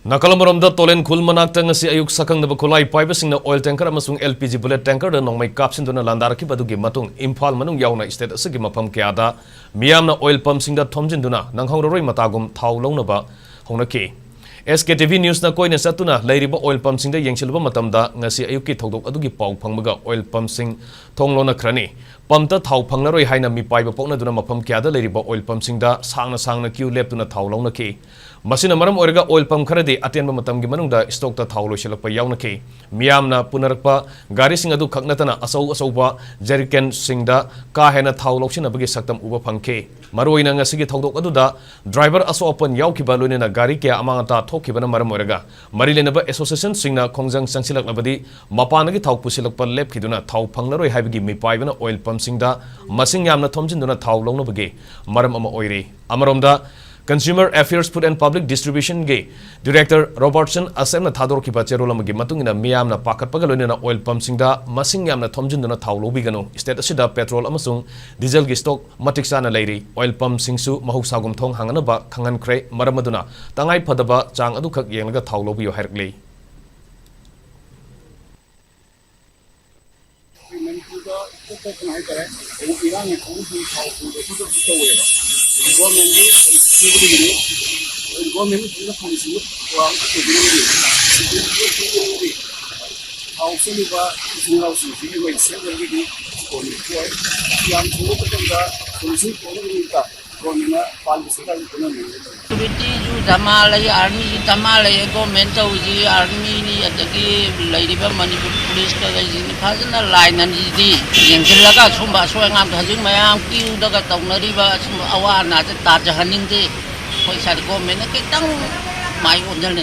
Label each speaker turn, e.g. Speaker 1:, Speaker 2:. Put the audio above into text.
Speaker 1: Nakalamoromda tolen khul manakta ngasi ayuk sakangdaba khulai paibasingna oil tanker amasung LPG bullet tanker da nongmai kapsinduna landaraki badugi matung Imphal manung yauna state asigi mapham kayada meeyamna oil pump singda thomjin-duna nanghou-raraoi matagum thao lounaba honaki SKTV news na koina satuna lairiba oil pump singda yengsilba matamda ngasi ayuki thodok adugi pau phangmaga oil pump sing thonglona khrani pumta thao phanglaroi haina mi paiba pokna duna mapham kayada lairiba oil pump singda sangna queue leptuna thao lounaki Masina maram orega oil pump kharadi atenba matamgi manungda stock ta thau loisilakpa yaunaki meeyamna punarakpa gari sing adu khaknatana asauba jerrycan singda ka hena thau loksinabagi saktam uba phangke maroina ngasigi thodok aduda driver aso open yaukiba loinena gari kya amangata thokibana maram orega marilenaba association singna khongjang sangsilaknabadi mapanagi thau pusilakpa lepkiduna thau phanglaroi haibigi mipaibana oil pump singda masing yamna thomjinduna thau lounabagi maram ama oiri amaromda Consumer Affairs Food and Public Distribution Ge Director Robertson Assemna Thador Kipa Cherolamagi Matungina Meeyamna Pakat Pagalonina oil pump singda Masing Yamna Thomjinduna Thau Lobigano State Asida Petrol Amasung Diesel Gi Stock Matiksana Lady Oil Pump Singsu Mahuksagum Thong Hanganaba Kangan Kre Maramaduna Tangai Padaba Chang Adukak Yenga Thau Lobio Herkli
Speaker 2: Damalai army damalai government uji army ni adagi lairiba Manipur police ka gaji phajana line an ji yengsilaga sumba soangam thajing mayam queue daga tawnariba awana ta jahaning de khoi sar government ke tang mai onjal